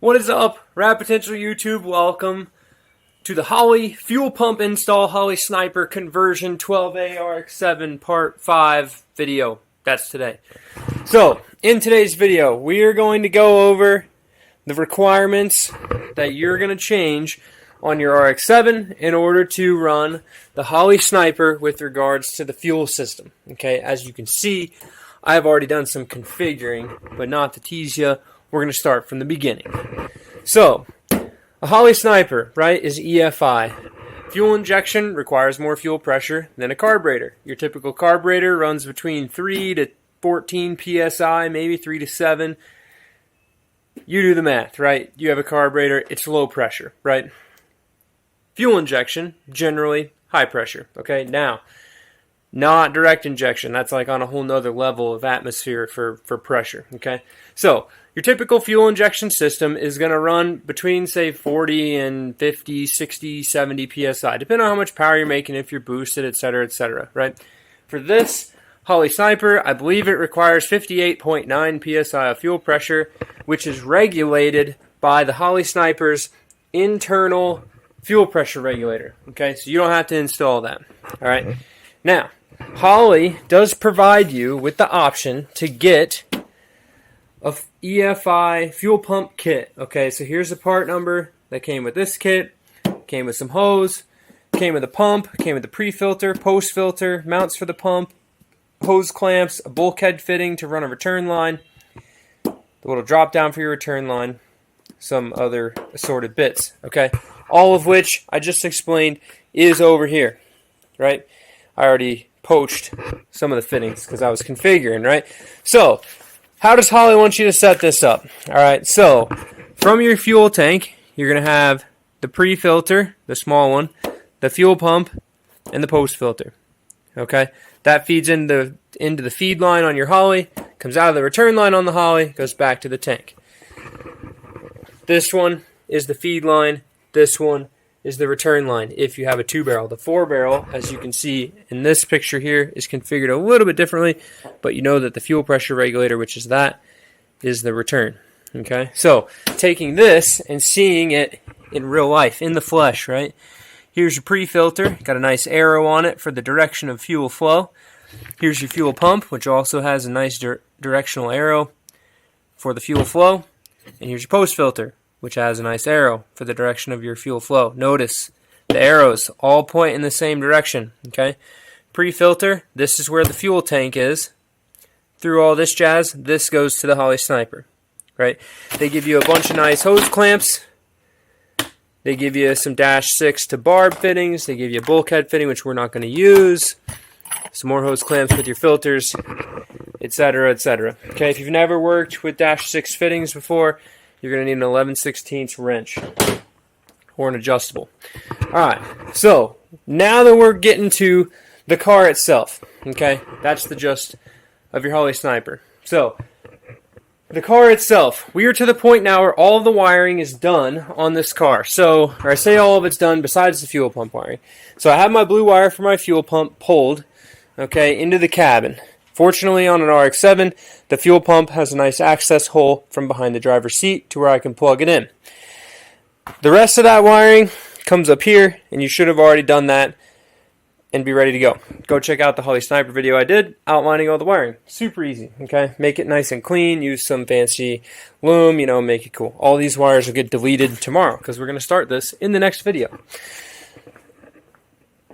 What is up, Rad Potential YouTube? Welcome to the Holley fuel pump install Holley Sniper conversion 12A RX-7 part 5 video. That's today. So, in today's video, we are going to go over the requirements that you're going to change on your RX-7 in order to run the Holley Sniper with regards to the fuel system. Okay, as you can see, I've already done some configuring, but not to tease you, we're going to start from the beginning. So, a Holley Sniper, right, is EFI. Fuel injection requires more fuel pressure than a carburetor. Your typical carburetor runs between 3 to 14 PSI, maybe 3 to 7. You do the math, right? You have a carburetor, it's low pressure, right? Fuel injection, generally high pressure, okay? Now, not direct injection. That's like on a whole nother level of atmosphere for pressure, okay? So, your typical fuel injection system is going to run between, say, 40 and 50, 60, 70 PSI, depending on how much power you're making, if you're boosted, etc., right? For this Holley Sniper, I believe it requires 58.9 PSI of fuel pressure, which is regulated by the Holley Sniper's internal fuel pressure regulator, okay? So you don't have to install that, all right? Now, Holley does provide you with the option to get a EFI fuel pump kit. Okay, so here's the part number that came with this kit. Came with some hose, came with a pump, came with the pre-filter, post-filter, mounts for the pump, hose clamps, a bulkhead fitting to run a return line, the little drop down for your return line, some other assorted bits. Okay, all of which I just explained is over here, right? I already poached some of the fittings because I was configuring, right? So, how does Holley want you to set this up? Alright, so from your fuel tank, you're going to have the pre-filter, the small one, the fuel pump, and the post-filter. Okay? That feeds into the feed line on your Holley, comes out of the return line on the Holley, goes back to the tank. This one is the feed line, this one is the return line if you have a 2-barrel. The 4-barrel, as you can see in this picture here, is configured a little bit differently, but you know that the fuel pressure regulator, which is that, is the return. Okay, so taking this and seeing it in real life, in the flesh, right? Here's your pre-filter, got a nice arrow on it for the direction of fuel flow. Here's your fuel pump, which also has a nice directional arrow for the fuel flow. And here's your post-filter, which has a nice arrow for the direction of your fuel flow. Notice the arrows all point in the same direction, okay? Pre-filter, this is where the fuel tank is. Through all this jazz, this goes to the Holley Sniper, right? They give you a bunch of nice hose clamps. They give you some -6 to barb fittings. They give you a bulkhead fitting, which we're not going to use. Some more hose clamps with your filters, etc., Okay, if you've never worked with -6 fittings before, you're going to need an 11/16 wrench or an adjustable. Alright, so now that we're getting to the car itself, okay, that's the gist of your Holley Sniper. So, the car itself, we are to the point now where all of the wiring is done on this car. So, or I say all of it's done besides the fuel pump wiring. So I have my blue wire for my fuel pump pulled, okay, into the cabin. Fortunately, on an RX-7, the fuel pump has a nice access hole from behind the driver's seat to where I can plug it in. The rest of that wiring comes up here, and you should have already done that and be ready to go. Go check out the Holley Sniper video I did outlining all the wiring. Super easy, okay? Make it nice and clean. Use some fancy loom, you know, make it cool. All these wires will get deleted tomorrow because we're going to start this in the next video.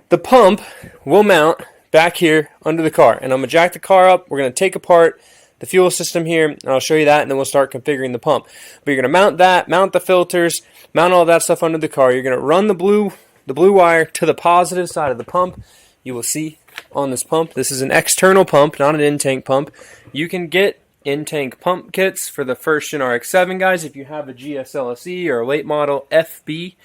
The pump will mount back here under the car, and I'm going to jack the car up. We're going to take apart the fuel system here, and I'll show you that, and then we'll start configuring the pump. But you're going to mount that, mount the filters, mount all that stuff under the car. You're going to run the blue wire to the positive side of the pump. You will see on this pump, this is an external pump, not an in-tank pump. You can get in-tank pump kits for the first gen RX-7, guys, if you have a GSLSE or a late model FB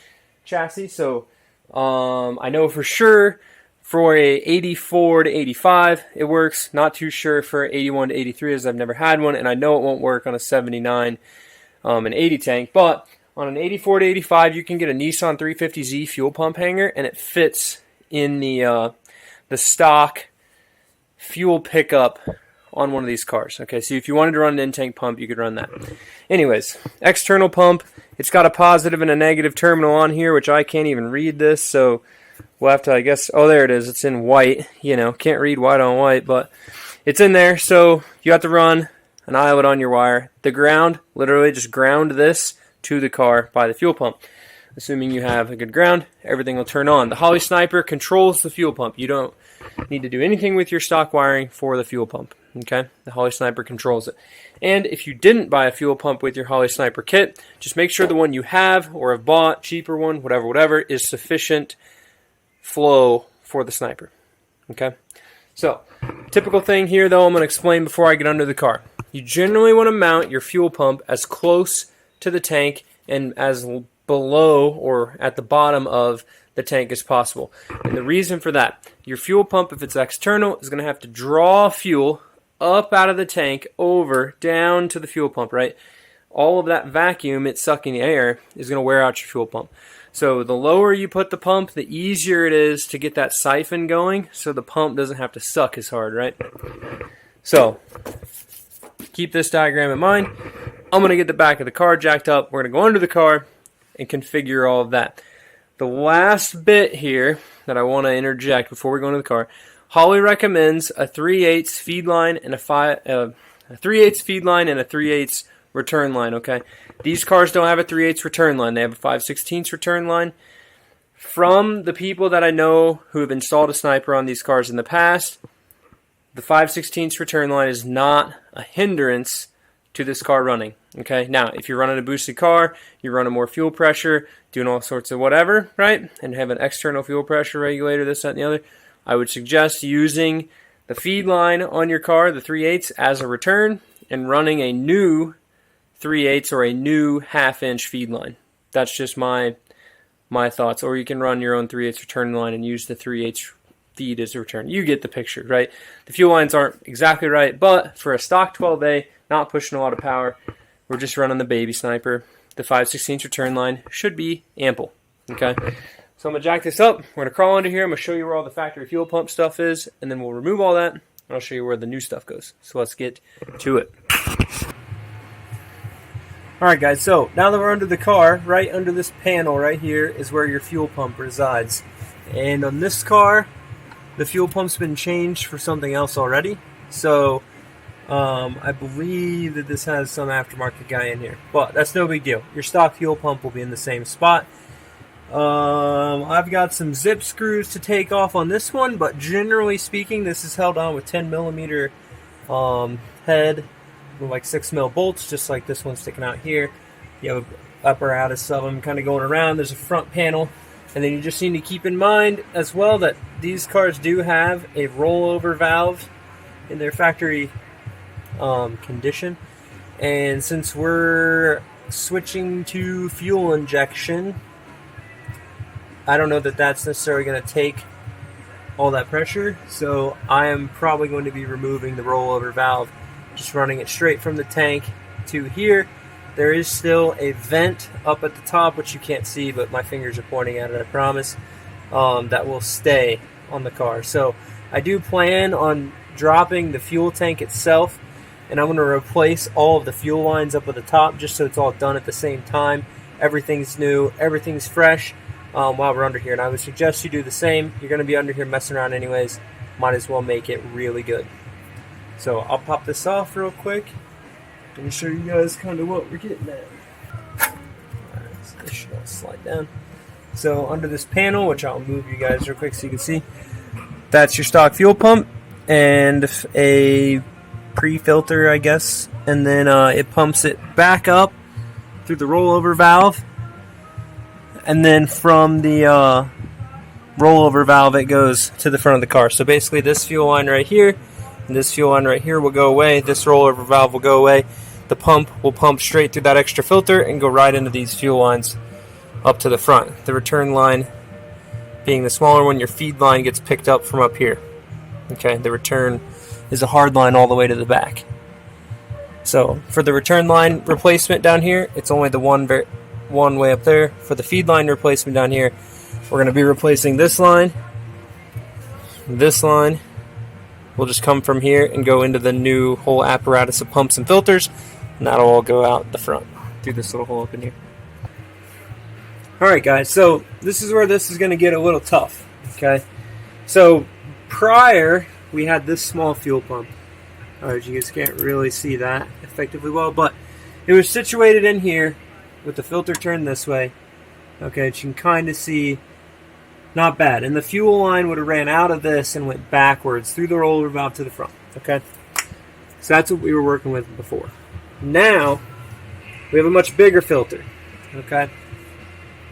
chassis. So I know for sure for a 84 to 85, it works. Not too sure for 81 to 83 as I've never had one, and I know it won't work on a 79 and 80 tank. But on an 84 to 85, you can get a Nissan 350Z fuel pump hanger, and it fits in the stock fuel pickup on one of these cars. Okay, so if you wanted to run an in-tank pump, you could run that. Anyways, external pump. It's got a positive and a negative terminal on here, which I can't even read this, so we'll have to, I guess, oh, there it is. It's in white. You know, can't read white on white, but it's in there, so you have to run an eyelet on your wire. The ground, literally just ground this to the car by the fuel pump. Assuming you have a good ground, everything will turn on. The Holley Sniper controls the fuel pump. You don't need to do anything with your stock wiring for the fuel pump. Okay? The Holley Sniper controls it. And if you didn't buy a fuel pump with your Holley Sniper kit, just make sure the one you have or have bought, cheaper one, whatever, is sufficient flow for the Sniper. Okay? So, typical thing here, though, I'm going to explain before I get under the car. You generally want to mount your fuel pump as close to the tank and as below or at the bottom of the tank as possible. And the reason for that, your fuel pump, if it's external, is going to have to draw fuel up out of the tank over down to the fuel pump, right? All of that vacuum it's sucking the air is going to wear out your fuel pump. So the lower you put the pump, the easier it is to get that siphon going so the pump doesn't have to suck as hard, right? So keep this diagram in mind. I'm going to get the back of the car jacked up. We're going to go under the car and configure all of that. The last bit here that I want to interject before we go into the car, Holley recommends a 3/8 feed line and a 3/8 feed line and a 3/8 return line. Okay, these cars don't have a 3/8 return line; they have a 5/16 return line. From the people that I know who have installed a Sniper on these cars in the past, the 5/16 return line is not a hindrance to this car running. Okay, now if you're running a boosted car, you're running more fuel pressure, doing all sorts of whatever, right, and have an external fuel pressure regulator, this, that, and the other, I would suggest using the feed line on your car, the 3/8 as a return, and running a new 3/8 or a new 1/2-inch feed line. That's just my thoughts. Or you can run your own 3/8 return line and use the 3/8 feed as a return. You get the picture, right? The fuel lines aren't exactly right, but for a stock 12A, not pushing a lot of power, we're just running the baby Sniper. The 5/16 return line should be ample. Okay, so I'm going to jack this up. We're going to crawl under here. I'm going to show you where all the factory fuel pump stuff is, and then we'll remove all that, and I'll show you where the new stuff goes. So let's get to it. Alright guys, so now that we're under the car, right under this panel right here is where your fuel pump resides. And on this car, the fuel pump's been changed for something else already. So I believe that this has some aftermarket guy in here, but that's no big deal. Your stock fuel pump will be in the same spot. I've got some zip screws to take off on this one, but generally speaking, this is held on with 10mm head with like 6mm bolts, just like this one sticking out here. You have an apparatus of them kind of going around. There's a front panel, and then you just need to keep in mind as well that these cars do have a rollover valve in their factory condition, and since we're switching to fuel injection, I don't know that that's necessarily going to take all that pressure, so I am probably going to be removing the rollover valve, just running it straight from the tank to here. There is still a vent up at the top, which you can't see, but my fingers are pointing at it, I promise, that will stay on the car. So I do plan on dropping the fuel tank itself, and I'm going to replace all of the fuel lines up at the top just so it's all done at the same time. Everything's new, everything's fresh while we're under here, and I would suggest you do the same. You're going to be under here messing around anyways. Might as well make it really good. So I'll pop this off real quick and show you guys kind of what we're getting at. Alright, so this should all slide down. So under this panel, which I'll move you guys real quick so you can see, that's your stock fuel pump and a pre-filter, I guess, and then it pumps it back up through the rollover valve, and then from the rollover valve it goes to the front of the car. So basically this fuel line right here and this fuel line right here will go away. This rollover valve will go away. The pump will pump straight through that extra filter and go right into these fuel lines up to the front. The return line being the smaller one, your feed line gets picked up from up here. Okay, the return is a hard line all the way to the back. So for the return line replacement down here, it's only the one way up there. For the feed line replacement down here, we're going to be replacing this line. This line will just come from here and go into the new whole apparatus of pumps and filters, and that'll all go out the front through this little hole up in here. Alright guys, so this is where this is going to get a little tough, okay? So prior, we had this small fuel pump. Alright, you guys can't really see that effectively well, but it was situated in here with the filter turned this way. Okay, you can kind of see, not bad. And the fuel line would have ran out of this and went backwards through the roller valve to the front, okay? So that's what we were working with before. Now, we have a much bigger filter, okay?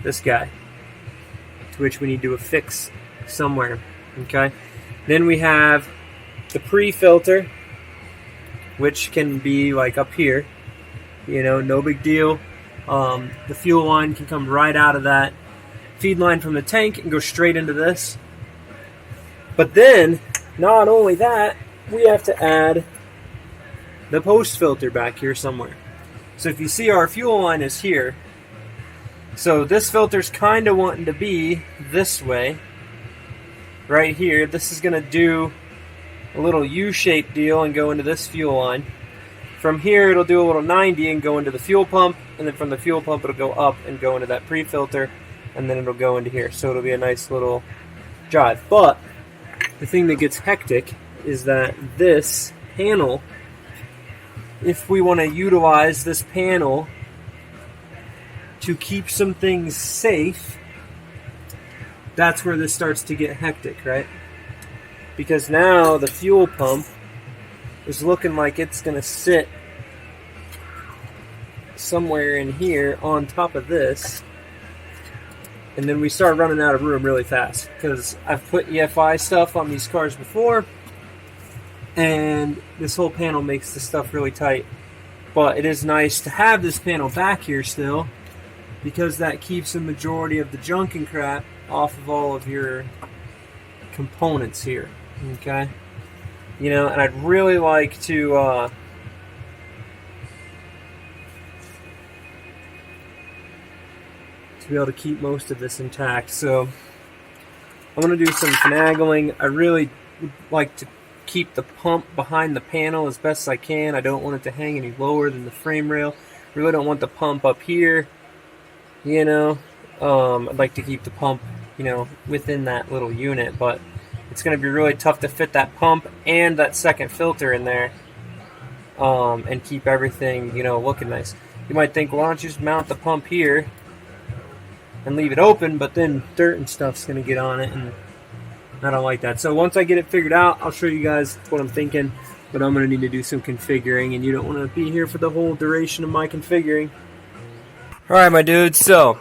This guy, to which we need to affix somewhere, okay? Then we have the pre-filter, which can be like up here, you know, no big deal. The fuel line can come right out of that feed line from the tank and go straight into this. But then, not only that, we have to add the post filter back here somewhere. So if you see, our fuel line is here. So this filter's kind of wanting to be this way, right here. This is going to do a little U-shaped deal and go into this fuel line. From here, it'll do a little 90 and go into the fuel pump, and then from the fuel pump, it'll go up and go into that pre-filter, and then it'll go into here. So it'll be a nice little drive. But the thing that gets hectic is that this panel, if we want to utilize this panel to keep some things safe, that's where this starts to get hectic, right? Because now the fuel pump is looking like it's going to sit somewhere in here on top of this, and then we start running out of room really fast, because I've put EFI stuff on these cars before, and this whole panel makes the stuff really tight. But it is nice to have this panel back here still, because that keeps the majority of the junk and crap off of all of your components here, okay? You know, and I'd really like to be able to keep most of this intact. So I'm going to do some finagling. I really would like to keep the pump behind the panel as best as I can. I don't want it to hang any lower than the frame rail. Really don't want the pump up here, you know. I'd like to keep the pump, you know, within that little unit, but it's going to be really tough to fit that pump and that second filter in there, and keep everything, you know, looking nice. You might think, well, why don't you just mount the pump here and leave it open, but then dirt and stuff's going to get on it, and I don't like that. So once I get it figured out, I'll show you guys what I'm thinking, but I'm going to need to do some configuring, and you don't want to be here for the whole duration of my configuring. Alright, my dudes, so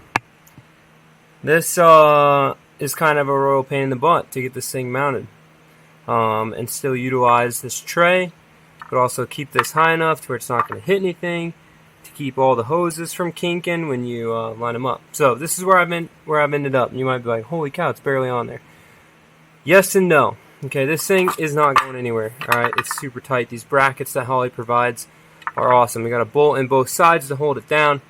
this is kind of a royal pain in the butt to get this thing mounted, and still utilize this tray, but also keep this high enough to where it's not going to hit anything, to keep all the hoses from kinking when you line them up. So this is where I've ended up, and you might be like, holy cow, it's barely on there. Yes and no. Okay, this thing is not going anywhere. Alright, it's super tight. These brackets that Holley provides are awesome. We got a bolt in both sides to hold it down.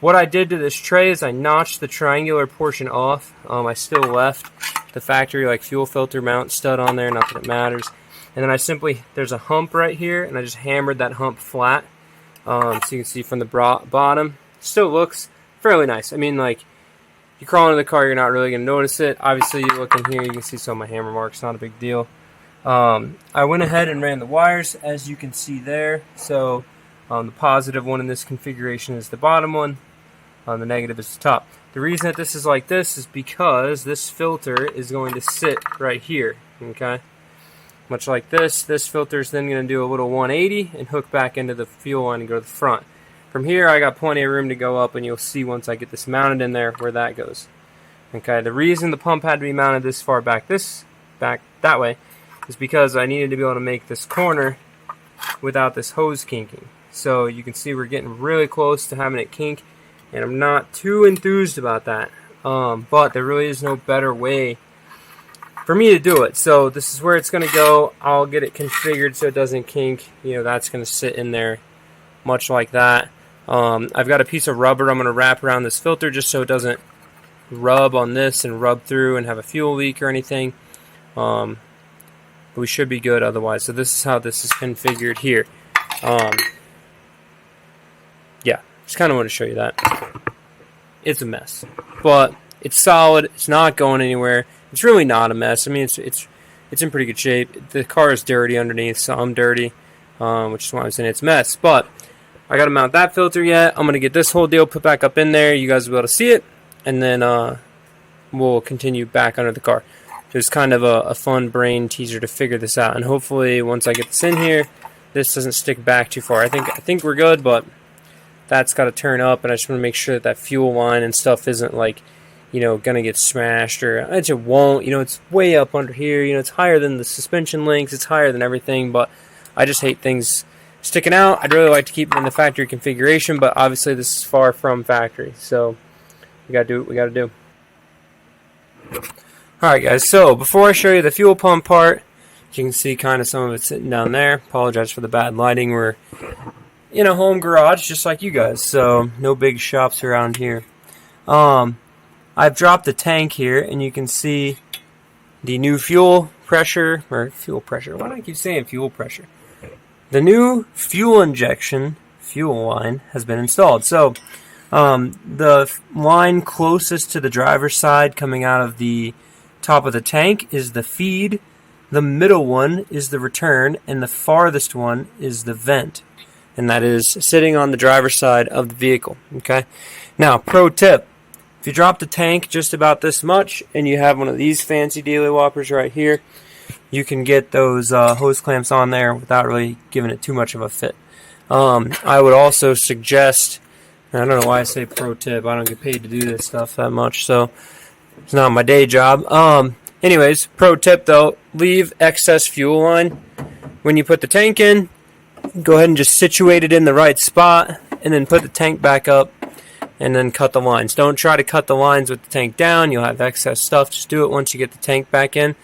What I did to this tray is I notched the triangular portion off. I still left the factory like fuel filter mount stud on there, not that it matters. And then I simply, there's a hump right here, and I just hammered that hump flat. So you can see from the bottom, still looks fairly nice. I mean, like, you crawl into the car, you're not really going to notice it. Obviously, you look in here, you can see some of my hammer marks, not a big deal. I went ahead and ran the wires, as you can see there. So the positive one in this configuration is the bottom one. The negative is the top. The reason that this is like this is because this filter is going to sit right here, okay? Much like this filter is then going to do a little 180 and hook back into the fuel line and go to the front. From here, I got plenty of room to go up, and you'll see once I get this mounted in there where that goes. Okay, the reason the pump had to be mounted this far back that way is because I needed to be able to make this corner without this hose kinking. So you can see we're getting really close to having it kink, and I'm not too enthused about that. But there really is no better way for me to do it. So this is where it's going to go. I'll get it configured so it doesn't kink. You know, that's going to sit in there much like that. I've got a piece of rubber I'm going to wrap around this filter just so it doesn't rub on this and rub through and have a fuel leak or anything. But we should be good otherwise. So this is how this is configured here. Yeah, just kind of want to show you that. it's a mess. But it's solid. It's not going anywhere. It's really not a mess. I mean, it's in pretty good shape. The car is dirty underneath, so I'm dirty, which is why I'm saying it's a mess. But I got to mount that filter yet. I'm going to get this whole deal put back up in there. You guys will be able to see it, and then we'll continue back under the car. It's kind of a fun brain teaser to figure this out, and hopefully once I get this in here, this doesn't stick back too far. I think we're good, but that's got to turn up, and I just want to make sure that fuel line and stuff isn't like, gonna get smashed, or it won't. It's way up under here. It's higher than the suspension links. It's higher than everything, but I just hate things sticking out. I'd really like to keep it in the factory configuration, but obviously this is far from factory, so we gotta do what we gotta do. Alright guys, so before I show you the fuel pump part, you can see kind of some of it sitting down there. Apologize for the bad lighting. We're in a home garage just like you guys, so no big shops around here. I've dropped the tank here, and you can see the new fuel pressure. Why do I keep saying fuel pressure? The new fuel injection fuel line has been installed. So the line closest to the driver's side coming out of the top of the tank is the feed, the middle one is the return, and the farthest one is the vent. And that is sitting on the driver's side of the vehicle. Okay. Now, pro tip. If you drop the tank just about this much and you have one of these fancy daily whoppers right here, you can get those hose clamps on there without really giving it too much of a fit. I would also suggest, I don't know why I say pro tip, I don't get paid to do this stuff that much, so it's not my day job. Anyways, pro tip though, leave excess fuel line. When you put the tank in, go ahead and just situate it in the right spot, and then put the tank back up, and then cut the lines. Don't try to cut the lines with the tank down. You'll have excess stuff. Just do it once you get the tank back in.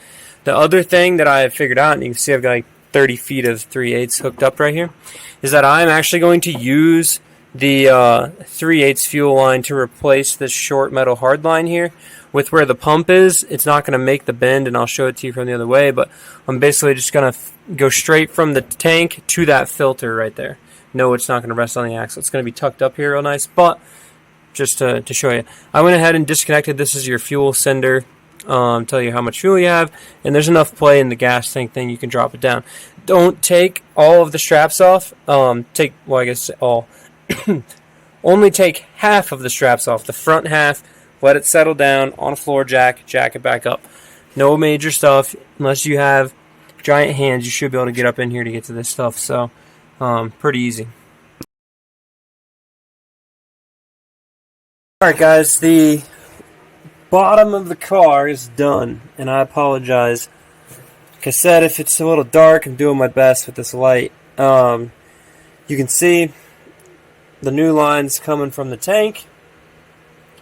The other thing that I have figured out, and you can see I've got like 30 feet of 3/8 hooked up right here, is that I'm actually going to use the 3/8 fuel line to replace this short metal hard line here with where the pump is. It's not going to make the bend, and I'll show it to you from the other way, but I'm basically just going to go straight from the tank to that filter right there. No, it's not going to rest on the axle. It's going to be tucked up here real nice, but just to show you, I went ahead and disconnected. This is your fuel sender. Tell you how much fuel you have, and there's enough play in the gas tank thing. You can drop it down. Don't take all of the straps off. I guess all. Only take half of the straps off. The front half, let it settle down on a floor jack it back up. No major stuff. Unless you have giant hands, you should be able to get up in here to get to this stuff. So, pretty easy. Alright guys, the bottom of the car is done, and I apologize. Like I said, if it's a little dark, I'm doing my best with this light. You can see the new lines coming from the tank.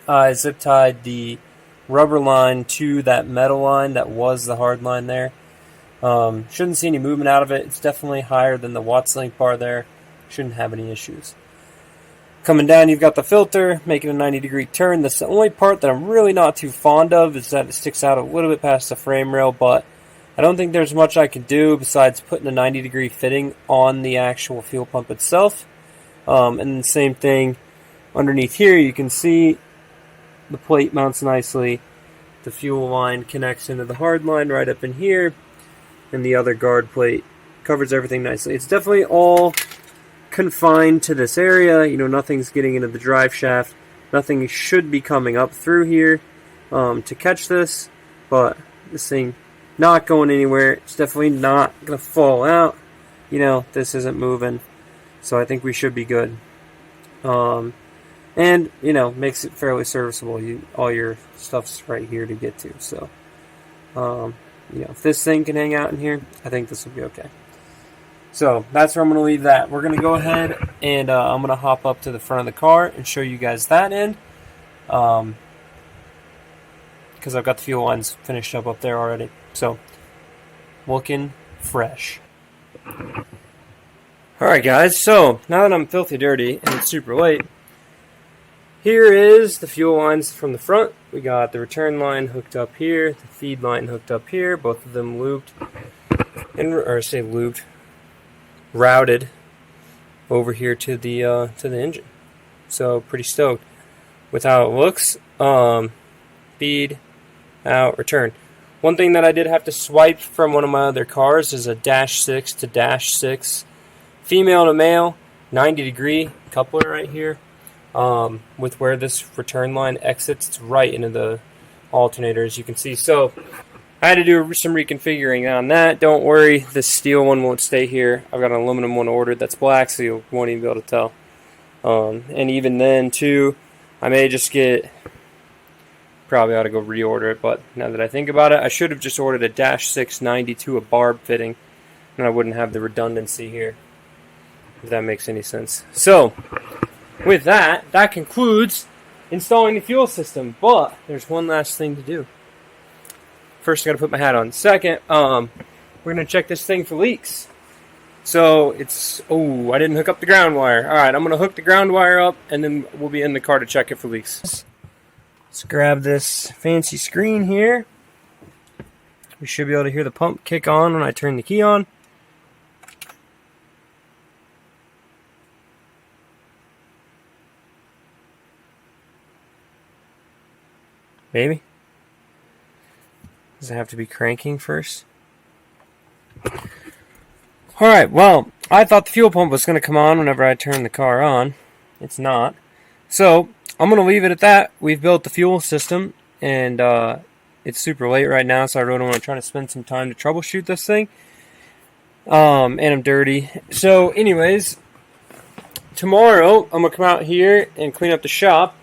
I zip tied the rubber line to that metal line that was the hard line there. Shouldn't see any movement out of it. It's definitely higher than the Watts link bar there. Shouldn't have any issues. Coming down, you've got the filter, making a 90-degree turn. That's the only part that I'm really not too fond of, is that it sticks out a little bit past the frame rail, but I don't think there's much I can do besides putting a 90-degree fitting on the actual fuel pump itself. And the same thing underneath here, you can see the plate mounts nicely. The fuel line connects into the hard line right up in here, and the other guard plate covers everything nicely. It's definitely all confined to this area. Nothing's getting into the drive shaft. Nothing should be coming up through here to catch this, but this thing not going anywhere. It's definitely not going to fall out. This isn't moving, so I think we should be good. And makes it fairly serviceable. All your stuff's right here to get to, so if this thing can hang out in here, I think this will be okay. So that's where I'm going to leave that. We're going to go ahead and I'm going to hop up to the front of the car and show you guys that end. Because I've got the fuel lines finished up there already. So, looking fresh. Alright guys, so now that I'm filthy dirty and it's super late, here is the fuel lines from the front. We got the return line hooked up here, the feed line hooked up here, both of them looped, routed over here to the engine. So pretty stoked. with how it looks. Bead, out, return. One thing that I did have to swipe from one of my other cars is a -6 to -6, female to male, 90-degree coupler right here. With where this return line exits, it's right into the alternator, as you can see. So I had to do some reconfiguring on that. Don't worry, the steel one won't stay here. I've got an aluminum one ordered that's black, so you won't even be able to tell. And even then, too, I may just get... Probably ought to go reorder it, but now that I think about it, I should have just ordered a -6 92, a barb fitting, and I wouldn't have the redundancy here, if that makes any sense. So, with that concludes installing the fuel system, but there's one last thing to do. First, I gotta put my hat on. Second, we're gonna check this thing for leaks. So, I didn't hook up the ground wire. Alright, I'm gonna hook the ground wire up, and then we'll be in the car to check it for leaks. Let's grab this fancy screen here. We should be able to hear the pump kick on when I turn the key on. Maybe. Does it have to be cranking first? Alright, well, I thought the fuel pump was going to come on whenever I turn the car on. It's not. So, I'm going to leave it at that. We've built the fuel system, and it's super late right now, so I really want to try to spend some time to troubleshoot this thing. And I'm dirty. So, anyways, tomorrow I'm going to come out here and clean up the shop,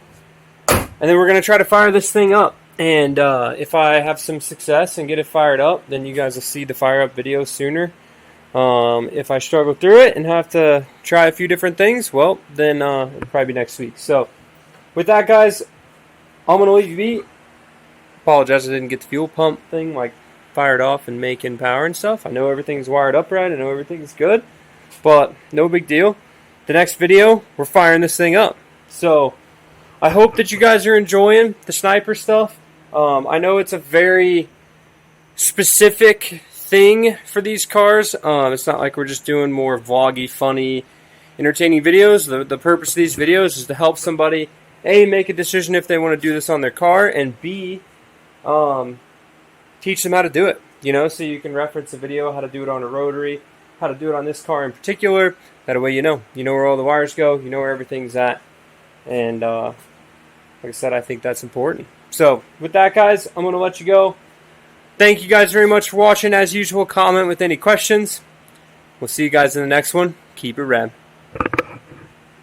and then we're going to try to fire this thing up. And if I have some success and get it fired up, then you guys will see the fire up video sooner. If I struggle through it and have to try a few different things, well, then it'll probably be next week. So, with that, guys, I'm going to leave you be. Apologize I didn't get the fuel pump thing fired off and making power and stuff. I know everything's wired up right. I know everything's good. But no big deal. The next video, we're firing this thing up. So I hope that you guys are enjoying the sniper stuff. I know it's a very specific thing for these cars. It's not like we're just doing more vloggy, funny, entertaining videos. The purpose of these videos is to help somebody A, make a decision if they want to do this on their car, and B, teach them how to do it. So you can reference a video how to do it on a Rotary, how to do it on this car in particular. That way you know where all the wires go, you know where everything's at, and like I said, I think that's important. So with that, guys, I'm going to let you go. Thank you guys very much for watching. As usual, comment with any questions. We'll see you guys in the next one. Keep it rad.